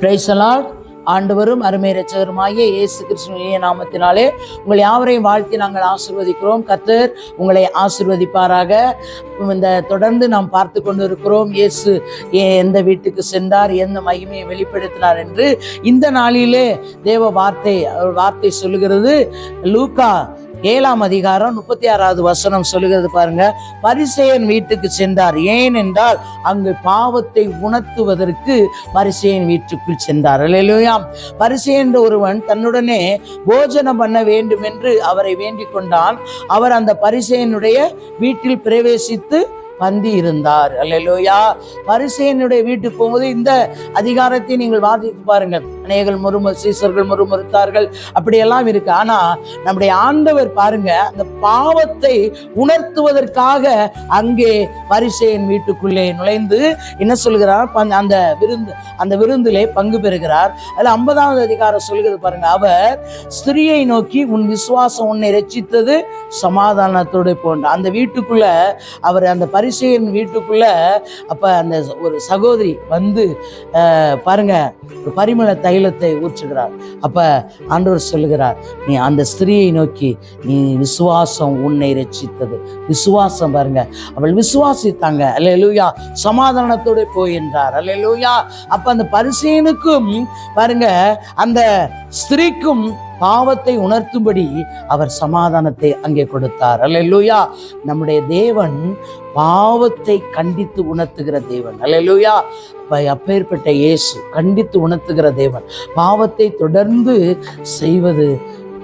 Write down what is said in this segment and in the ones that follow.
Praise the Lord. ஆண்டவரும் அருமை இரட்சகருமாகிய இயேசு கிறிஸ்துவின் நாமத்தினாலே உங்கள் யாவரையும் வாழ்த்தி நாங்கள் ஆசீர்வதிக்கிறோம். கர்த்தர் உங்களை ஆசீர்வதிப்பாராக. இந்த தொடர்ந்து நாம் பார்த்து கொண்டு இருக்கிறோம், இயேசு எந்த வீட்டுக்கு சென்றார், எந்த மகிமையை வெளிப்படுத்தினார் என்று. இந்த நாளிலே தேவ வார்த்தை சொல்லுகிறது. லூக்கா 7ஆம் அதிகாரம் 36வது வசனம் சொல்லுகிறது பாருங்க. பரிசேயன் வீட்டுக்கு சென்றார். ஏன் என்றால் அங்கு பாவத்தை உணர்த்துவதற்கு பரிசேயன் வீட்டுக்குள் சென்றார். அல்லேலூயா. பரிசேயன் ஒருவன் தன்னுடனே போஜனம் பண்ண வேண்டும் என்று அவரை வேண்டிக் கொண்டான். அவர் அந்த பரிசேயனுடைய வீட்டில் பிரவேசித்து பந்தி இருந்தார். அல்லேலூயா. பரிசேயனுடைய வீட்டுக்கு போகும்போது இந்த அதிகாரத்தை நீங்கள் வாசித்து பாருங்கள். அநேகர் சீசர்கள் முறுமுறுத்தார்கள், அப்படியெல்லாம் இருக்கு. ஆனா நம்முடைய ஆண்டவர் பாருங்க, அந்த பாவத்தை உணர்த்துவதற்காக அங்கே பரிசேயன் வீட்டுக்குள்ளே நுழைந்து என்ன சொல்கிறார், அந்த விருந்திலே பங்கு பெறுகிறார். அதுல 50வது அதிகாரம் சொல்கிறது பாருங்க. அவர் ஸ்திரியை நோக்கி, உன் விசுவாசம் உன்னை ரட்சித்தது, சமாதானத்தோடு போன்ற. அந்த வீட்டுக்குள்ள அவர், அந்த பரிசேயன் வீட்டுக்குள்ள அப்ப அந்த ஒரு சகோதரி வந்து பாருங்க ஒரு பரிமள தைலத்தை ஊற்றுகிறார். அப்ப ஆண்டவர் சொல்லுகிறார், நீ அந்த ஸ்திரியை நோக்கி, நீ விசுவாசம் உன்னை ரட்சித்தது. விசுவாசம் பாருங்க, அவள் விசுவாசித்தாங்க. அல்லேலூயா. சமாதானத்தோடு போய் என்றார். அல்லேலூயா. அப்ப அந்த பரிசேயனுக்கும் பாருங்க, அந்த ஸ்திரீக்கும் பாவத்தை உணர்த்தும்படி அவர் சமாதானத்தை அங்கே கொடுத்தார். அல்லேலூயா. நம்முடைய தேவன் பாவத்தை கண்டித்து உணர்த்துகிற தேவன். அல்லேலூயா. அப்பேற்பட்ட இயேசு கண்டித்து உணர்த்துகிற தேவன். பாவத்தை தொடர்ந்து செய்வது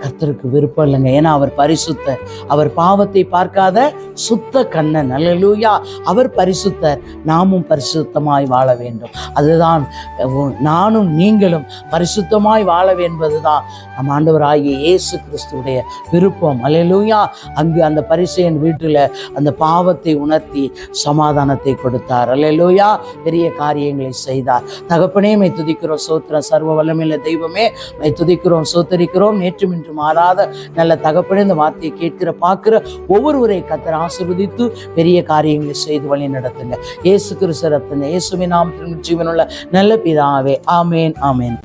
கர்த்தருக்கு விருப்பம் இல்லைங்க. ஏன்னா அவர் பரிசுத்தர். அவர் பாவத்தை பார்க்காத சுத்த கண்ணன். அல்லேலூயா. அவர் பரிசுத்தர். நாமும் பரிசுத்தமாய் வாழ வேண்டும். அதுதான் நானும் நீங்களும் பரிசுத்தமாய் வாழ என்பதுதான் நம் ஆண்டவராகிய இயேசு கிறிஸ்துவுடைய விருப்பம். அல்லேலூயா. அங்கு அந்த பரிசேயன் வீட்டில் அந்த பாவத்தை உணர்த்தி சமாதானத்தை கொடுத்தார். அல்லேலூயா. பெரிய காரியங்களை செய்தார். தகப்பனே, மை துதிக்கிறோம், சோத்திரம். சர்வ வல்லமையுள்ள தெய்வமே, மை துதிக்கிறோம், சோத்தரிக்கிறோம். நேற்றும் இன்று மாறாத நல்ல தகப்பனே, இந்த வார்த்தையை கேட்கிற பார்க்கிற ஒவ்வொருவரை கர்த்தர் ஆசீர்வதித்து பெரிய காரியங்களை செய்து வழி நடத்துங்க. இயேசு கிறிஸ்து ரத்தம், இயேசுவின் நாமத்தில் ஜீவனுள்ள நல்ல பிதாவே. ஆமேன், ஆமேன்.